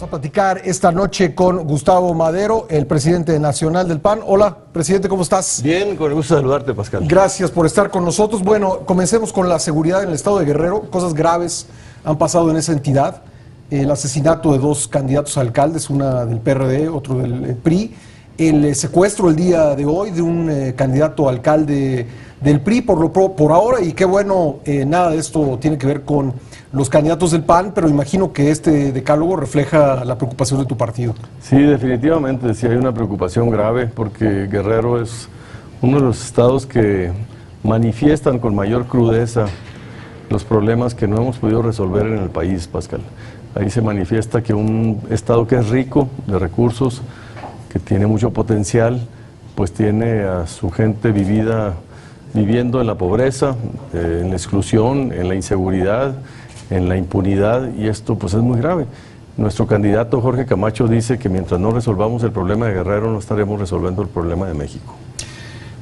a platicar esta noche con Gustavo Madero, el presidente nacional del PAN. Hola, presidente, ¿cómo estás? Bien, con el gusto de saludarte, Pascal. Gracias por estar con nosotros. Bueno, comencemos con la seguridad en el estado de Guerrero. Cosas graves han pasado en esa entidad. El asesinato de dos candidatos a alcaldes, una del PRD, otro del PRI. El secuestro el día de hoy de un candidato a alcalde del PRI por ahora, y qué bueno, nada de esto tiene que ver con los candidatos del PAN, pero imagino que este decálogo refleja la preocupación de tu partido. Sí, definitivamente, sí hay una preocupación grave porque Guerrero es uno de los estados que manifiestan con mayor crudeza los problemas que no hemos podido resolver en el país, Pascal. Ahí se manifiesta que un estado que es rico de recursos, que tiene mucho potencial, pues tiene a su gente viviendo en la pobreza, en la exclusión, en la inseguridad, en la impunidad, y esto pues es muy grave. Nuestro candidato Jorge Camacho dice que mientras no resolvamos el problema de Guerrero no estaremos resolviendo el problema de México.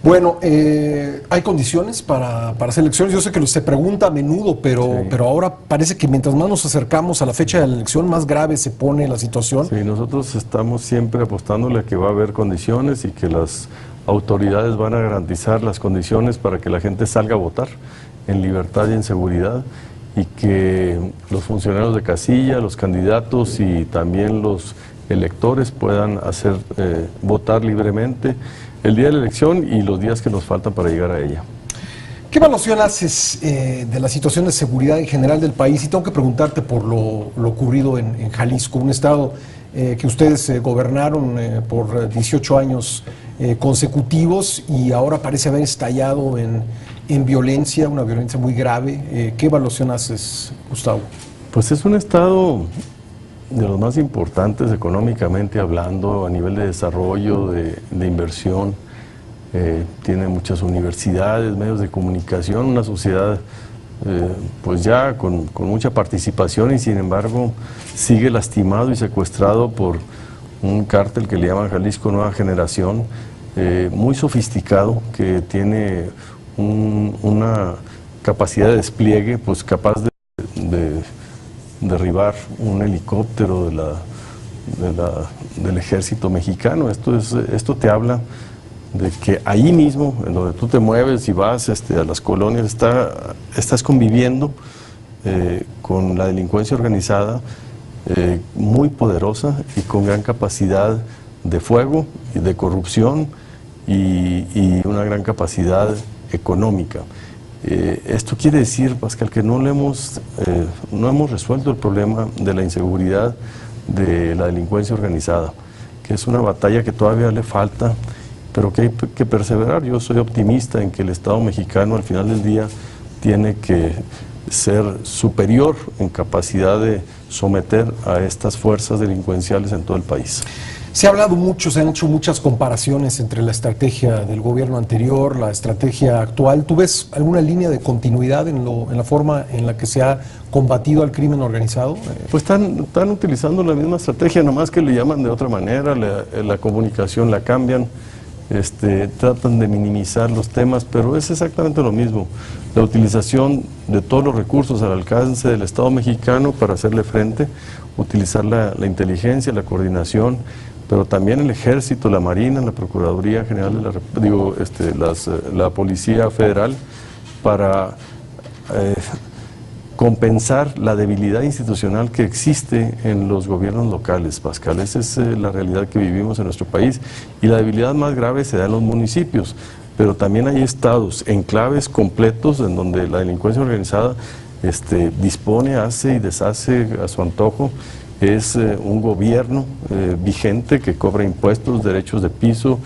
Bueno, hay condiciones para hacer elecciones. Yo sé que se pregunta a menudo, pero ahora parece que mientras más nos acercamos a la fecha de la elección, más grave se pone la situación. Sí, nosotros estamos siempre apostándole a que va a haber condiciones y que las autoridades van a garantizar las condiciones para que la gente salga a votar en libertad y en seguridad, y que los funcionarios de casilla, los candidatos y también los electores puedan votar libremente el día de la elección y los días que nos faltan para llegar a ella. ¿Qué evaluación haces de la situación de seguridad en general del país? Y tengo que preguntarte por lo ocurrido en Jalisco, un estado que ustedes gobernaron por 18 años consecutivos y ahora parece haber estallado en violencia, una violencia muy grave. ¿Qué evaluación haces, Gustavo? Pues es un estado de los más importantes económicamente hablando, a nivel de desarrollo, de inversión. Tiene muchas universidades, medios de comunicación, una sociedad pues ya con mucha participación, y sin embargo sigue lastimado y secuestrado por un cártel que le llaman Jalisco Nueva Generación, muy sofisticado, que tiene una capacidad de despliegue pues capaz de derribar un helicóptero del ejército mexicano. Esto te habla de que ahí mismo, en donde tú te mueves y vas a las colonias, estás conviviendo con la delincuencia organizada, muy poderosa y con gran capacidad de fuego y de corrupción y una gran capacidad económica. Esto quiere decir, Pascal, que no hemos resuelto el problema de la inseguridad, de la delincuencia organizada, que es una batalla que todavía le falta, pero que hay que perseverar. Yo soy optimista en que el Estado mexicano al final del día tiene que ser superior en capacidad de someter a estas fuerzas delincuenciales en todo el país. Se ha hablado mucho, se han hecho muchas comparaciones entre la estrategia del gobierno anterior, la estrategia actual. ¿Tú ves alguna línea de continuidad en la forma en la que se ha combatido al crimen organizado? Pues están utilizando la misma estrategia, nomás que le llaman de otra manera, la comunicación la cambian, tratan de minimizar los temas, pero es exactamente lo mismo. La utilización de todos los recursos al alcance del Estado mexicano para hacerle frente, utilizar la inteligencia, la coordinación, pero también el Ejército, la Marina, la Procuraduría General de la Policía Federal, para compensar la debilidad institucional que existe en los gobiernos locales, Pascal. Esa es la realidad que vivimos en nuestro país, y la debilidad más grave se da en los municipios, pero también hay estados, enclaves completos en donde la delincuencia organizada dispone, hace y deshace a su antojo. Es un gobierno vigente que cobra impuestos, derechos de piso,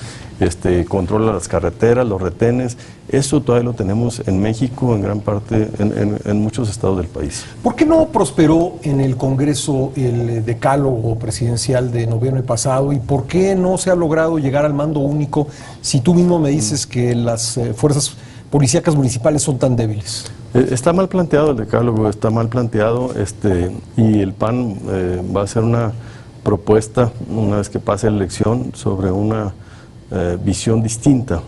controla las carreteras, los retenes. Eso todavía lo tenemos en México, en gran parte, en muchos estados del país. ¿Por qué no prosperó en el Congreso el decálogo presidencial de noviembre pasado, y por qué no se ha logrado llegar al mando único si tú mismo me dices que las fuerzas policíacas municipales son tan débiles? Está mal planteado el decálogo, está mal planteado, y el PAN va a hacer una propuesta una vez que pase la elección sobre una visión distinta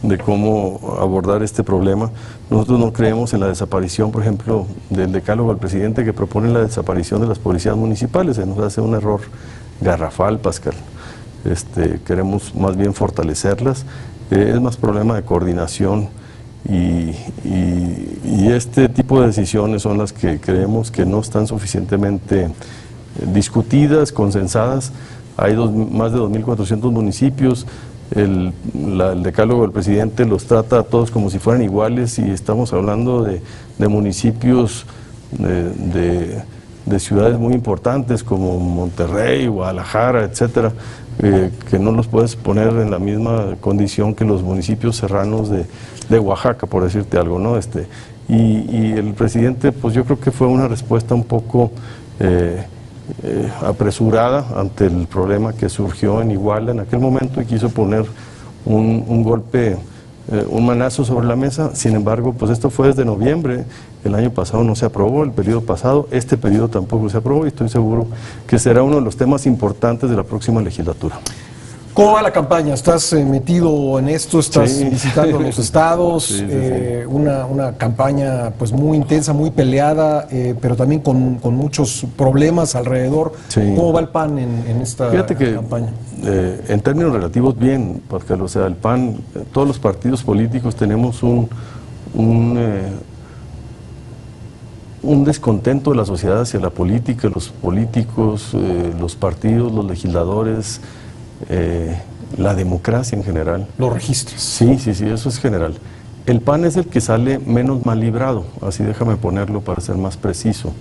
de cómo abordar este problema. Nosotros no creemos en la desaparición, por ejemplo, del decálogo del presidente que propone la desaparición de las policías municipales. Se nos hace un error garrafal, Pascal. Queremos más bien fortalecerlas. Es más problema de coordinación y este tipo de decisiones son las que creemos que no están suficientemente discutidas, consensadas. Hay más de 2.400 municipios. El decálogo del presidente los trata a todos como si fueran iguales y estamos hablando de municipios de ciudades muy importantes como Monterrey, Guadalajara, etcétera, que no los puedes poner en la misma condición que los municipios serranos de Oaxaca, por decirte algo, ¿no? Y el presidente, pues yo creo que fue una respuesta un poco apresurada ante el problema que surgió en Iguala en aquel momento y quiso poner un golpe, un manazo sobre la mesa. Sin embargo, pues esto fue desde noviembre, el año pasado no se aprobó, el periodo pasado, este periodo tampoco se aprobó y estoy seguro que será uno de los temas importantes de la próxima legislatura. ¿Cómo va la campaña? ¿Estás metido en esto? ¿Estás visitando los estados? Sí. Una campaña pues muy intensa, muy peleada, pero también con muchos problemas alrededor. Sí. ¿Cómo va el PAN en esta campaña? En términos relativos bien, Pascal, o sea, el PAN, todos los partidos políticos tenemos un descontento de la sociedad hacia la política, los políticos, los partidos, los legisladores, la democracia en general. ¿Los registros? Sí, eso es general. El PAN es el que sale menos mal librado, así déjame ponerlo para ser más preciso.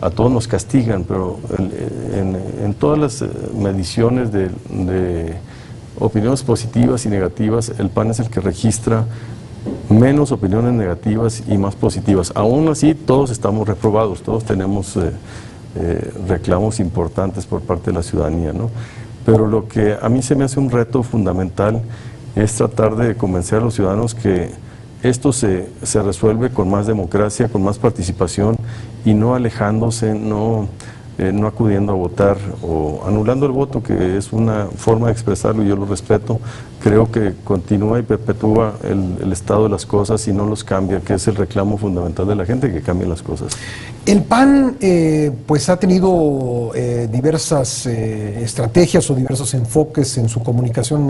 A todos nos castigan, pero en todas las mediciones de opiniones positivas y negativas, el PAN es el que registra menos opiniones negativas y más positivas. Aún así, todos estamos reprobados, todos tenemos reclamos importantes por parte de la ciudadanía, ¿no? Pero lo que a mí se me hace un reto fundamental es tratar de convencer a los ciudadanos que esto se resuelve con más democracia, con más participación y no alejándose, no acudiendo a votar o anulando el voto, que es una forma de expresarlo y yo lo respeto. Creo que continúa y perpetúa el estado de las cosas y no los cambia, que es el reclamo fundamental de la gente, que cambien las cosas. El PAN pues ha tenido diversas estrategias o diversos enfoques en su comunicación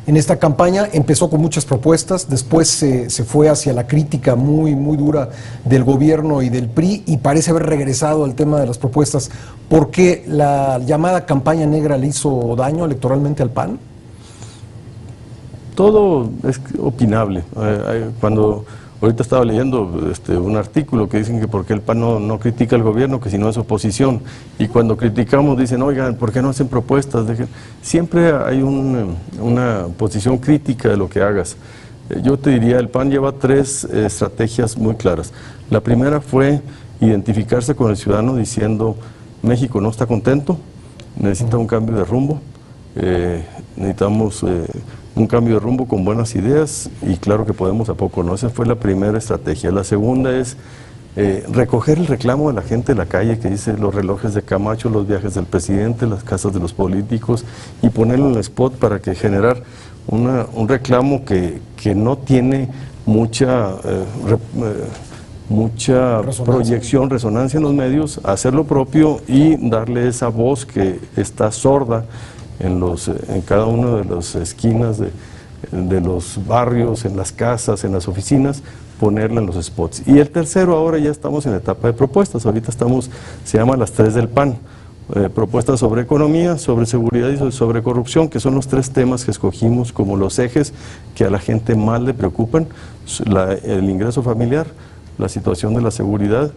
en esta campaña. Empezó con muchas propuestas, después se fue hacia la crítica muy dura del gobierno y del PRI y parece haber regresado al tema de las propuestas. ¿Por qué la llamada campaña negra le hizo daño electoralmente al PAN? Todo es opinable. Cuando ahorita estaba leyendo un artículo que dicen que por qué el PAN no critica al gobierno, que si no es oposición, y cuando criticamos dicen, oigan, ¿por qué no hacen propuestas? Siempre hay una posición crítica de lo que hagas. Yo te diría, el PAN lleva 3 estrategias muy claras. La primera fue identificarse con el ciudadano diciendo, México no está contento, necesita un cambio de rumbo, necesitamos un cambio de rumbo con buenas ideas y claro que podemos a poco, ¿no? Esa fue la primera estrategia. La segunda es recoger el reclamo de la gente de la calle que dice los relojes de Camacho, los viajes del presidente, las casas de los políticos y ponerlo en el spot para que generar un reclamo que no tiene mucha proyección, resonancia en los medios, hacer lo propio y darle esa voz que está sorda en cada una de las esquinas de los barrios, en las casas, en las oficinas, ponerla en los spots. Y el tercero, ahora ya estamos en etapa de propuestas, ahorita se llama las 3 del PAN, propuestas sobre economía, sobre seguridad y sobre corrupción, que son los 3 temas que escogimos como los ejes que a la gente más le preocupan, el ingreso familiar, la situación de la seguridad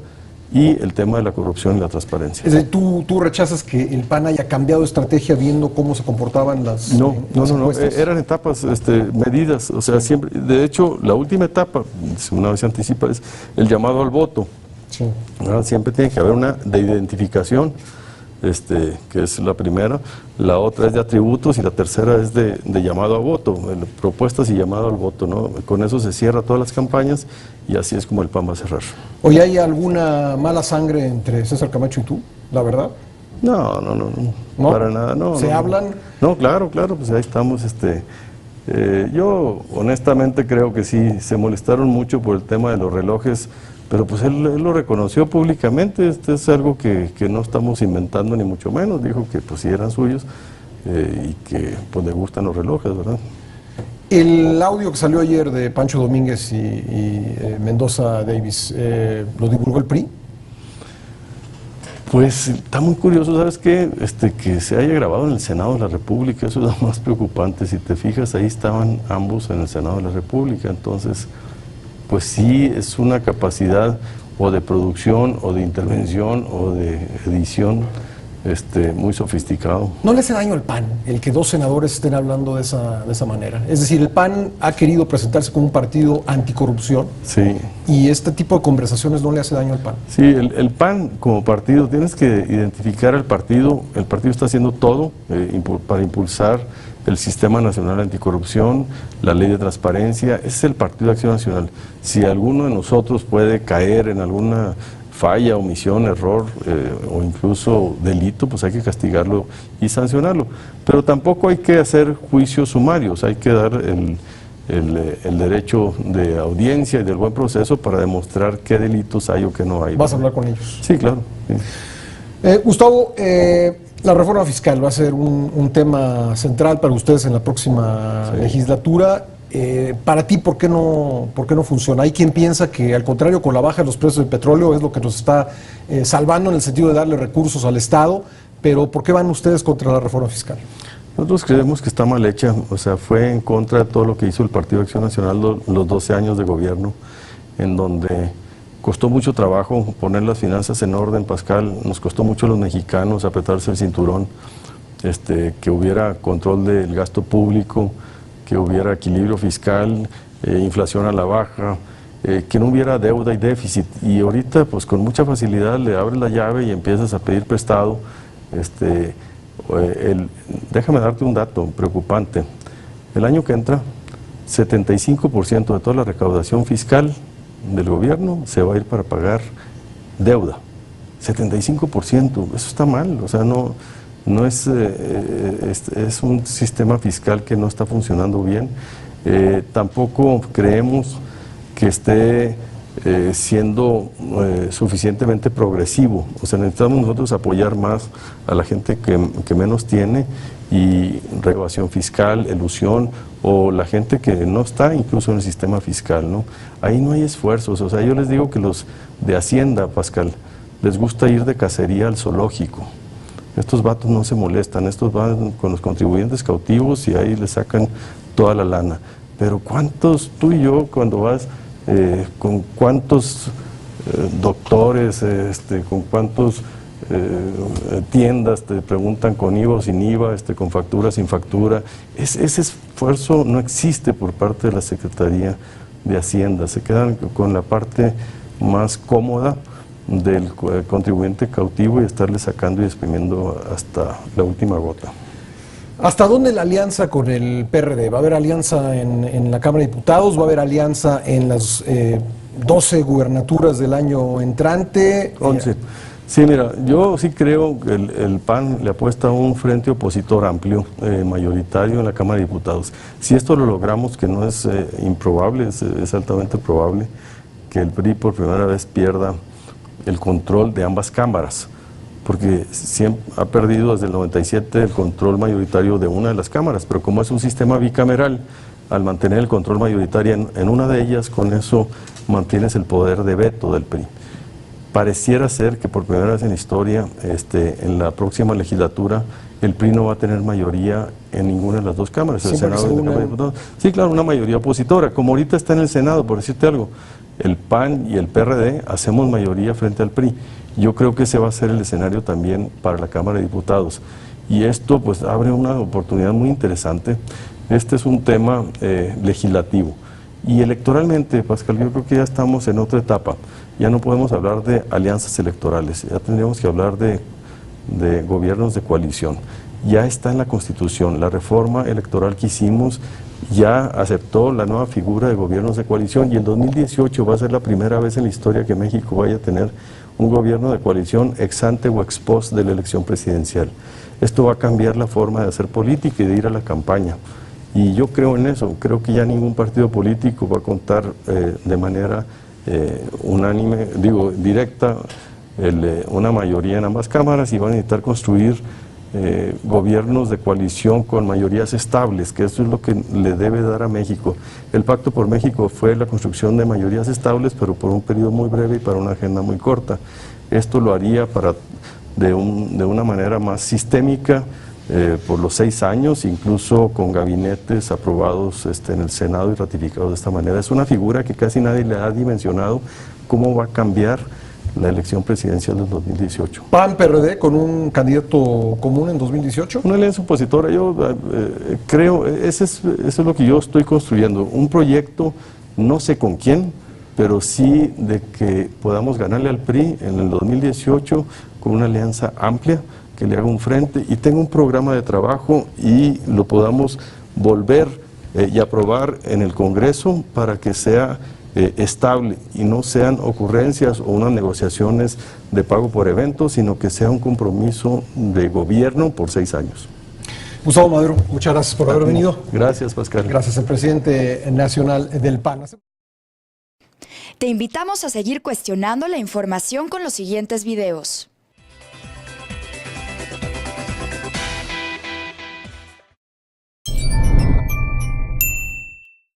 y el tema de la corrupción y la transparencia. Es decir, ¿tú rechazas que el PAN haya cambiado de estrategia viendo cómo se comportaban las encuestas? Eran etapas medidas, o sea, siempre, de hecho, la última etapa, una vez se anticipa, es el llamado al voto. Sí. Siempre tiene que haber una de identificación, que es la primera, la otra es de atributos y la tercera es de llamado a voto, propuestas y llamado al voto, ¿no? Con eso se cierra todas las campañas y así es como el PAN va a cerrar. ¿Hoy hay alguna mala sangre entre César Camacho y tú, la verdad? No, para nada, no. ¿Se hablan? No, claro, pues ahí estamos Yo honestamente creo que sí, se molestaron mucho por el tema de los relojes, pero pues él lo reconoció públicamente. Este es algo que no estamos inventando ni mucho menos. Dijo que pues sí eran suyos y que pues le gustan los relojes, ¿verdad? El audio que salió ayer de Pancho Domínguez y Mendoza Davis, ¿lo divulgó el PRI? Pues está muy curioso, ¿sabes qué? Que se haya grabado en el Senado de la República, eso es lo más preocupante. Si te fijas, ahí estaban ambos en el Senado de la República, entonces, pues sí, es una capacidad o de producción, o de intervención, o de edición, muy sofisticado. ¿No le hace daño al PAN el que dos senadores estén hablando de esa manera? Es decir, el PAN ha querido presentarse como un partido anticorrupción. Sí. ¿Y este tipo de conversaciones no le hace daño al PAN? Sí, el PAN como partido, tienes que identificar al partido. El partido está haciendo todo para impulsar el Sistema Nacional Anticorrupción, la Ley de Transparencia. Ese es el Partido de Acción Nacional. Si alguno de nosotros puede caer en alguna falla, omisión, error o incluso delito, pues hay que castigarlo y sancionarlo. Pero tampoco hay que hacer juicios sumarios, hay que dar el derecho de audiencia y del buen proceso para demostrar qué delitos hay o qué no hay. ¿Vas a hablar con ellos? Sí, claro. Sí. Gustavo, la reforma fiscal va a ser un tema central para ustedes en la próxima legislatura. Para ti, ¿por qué no funciona? Hay quien piensa que, al contrario, con la baja de los precios del petróleo es lo que nos está salvando en el sentido de darle recursos al Estado, pero ¿por qué van ustedes contra la reforma fiscal? Nosotros creemos que está mal hecha, o sea, fue en contra de todo lo que hizo el Partido de Acción Nacional los 12 años de gobierno, en donde costó mucho trabajo poner las finanzas en orden, Pascal, nos costó mucho a los mexicanos apretarse el cinturón, que hubiera control del gasto público, que hubiera equilibrio fiscal, inflación a la baja, que no hubiera deuda y déficit. Y ahorita, pues con mucha facilidad le abres la llave y empiezas a pedir prestado. Déjame darte un dato preocupante. El año que entra, 75% de toda la recaudación fiscal del gobierno se va a ir para pagar deuda. 75%, eso está mal, o sea, no es, es un sistema fiscal que no está funcionando bien. Tampoco creemos que esté siendo suficientemente progresivo. O sea, necesitamos nosotros apoyar más a la gente que menos tiene, y recaudación fiscal, elusión, o la gente que no está incluso en el sistema fiscal, ¿no? Ahí no hay esfuerzos. O sea, yo les digo que los de Hacienda, Pascal, les gusta ir de cacería al zoológico. Estos vatos no se molestan, estos van con los contribuyentes cautivos y ahí les sacan toda la lana. Pero ¿cuántos, tú y yo, cuando vas con cuántos doctores, con cuántos tiendas te preguntan con IVA o sin IVA, con factura, sin factura? Ese esfuerzo no existe por parte de la Secretaría de Hacienda. Se quedan con la parte más cómoda del contribuyente cautivo y estarle sacando y exprimiendo hasta la última gota. ¿Hasta dónde la alianza con el PRD? ¿Va a haber alianza en la Cámara de Diputados? ¿Va a haber alianza en las 12 gubernaturas del año entrante? 11. Sí, mira, yo sí creo que el PAN le apuesta a un frente opositor amplio, mayoritario en la Cámara de Diputados. Si esto lo logramos, que no es improbable, es altamente probable, que el PRI por primera vez pierda el control de ambas cámaras, porque siempre ha perdido desde el 97 el control mayoritario de una de las cámaras, pero como es un sistema bicameral, al mantener el control mayoritario en una de ellas, con eso mantienes el poder de veto del PRI. Pareciera ser que por primera vez en la historia, en la próxima legislatura, el PRI no va a tener mayoría en ninguna de las dos cámaras, el Senado y la Cámara de Diputados. Sí, claro, una mayoría opositora, como ahorita está en el Senado, por decirte algo. El PAN y el PRD hacemos mayoría frente al PRI. Yo creo que ese va a ser el escenario también para la Cámara de Diputados. Y esto pues abre una oportunidad muy interesante. Este es un tema legislativo. Y electoralmente, Pascal, yo creo que ya estamos en otra etapa. Ya no podemos hablar de alianzas electorales, ya tendríamos que hablar de gobiernos de coalición. Ya está en la Constitución, la reforma electoral que hicimos ya aceptó la nueva figura de gobiernos de coalición, y en 2018 va a ser la primera vez en la historia que México vaya a tener un gobierno de coalición ex ante o ex post de la elección presidencial. Esto va a cambiar la forma de hacer política y de ir a la campaña. Y yo creo en eso, creo que ya ningún partido político va a contar de manera unánime, digo, directa, una mayoría en ambas cámaras, y van a necesitar construir gobiernos de coalición con mayorías estables, que eso es lo que le debe dar a México. El Pacto por México fue la construcción de mayorías estables, pero por un periodo muy breve y para una agenda muy corta. Esto lo haría de una manera más sistémica, por los 6 años, incluso con gabinetes aprobados en el Senado y ratificados de esta manera. Es una figura que casi nadie le ha dimensionado cómo va a cambiar la elección presidencial del 2018. PAN, PRD, con un candidato común en 2018. Una alianza opositora, yo creo, eso es lo que yo estoy construyendo, un proyecto, no sé con quién, pero sí de que podamos ganarle al PRI en el 2018 con una alianza amplia, que le haga un frente y tenga un programa de trabajo y lo podamos volver y aprobar en el Congreso para que sea estable y no sean ocurrencias o unas negociaciones de pago por eventos, sino que sea un compromiso de gobierno por 6 años. Gustavo Madero, muchas gracias por haber venido. Gracias, Pascal. Gracias, el presidente nacional del PAN. Te invitamos a seguir cuestionando la información con los siguientes videos.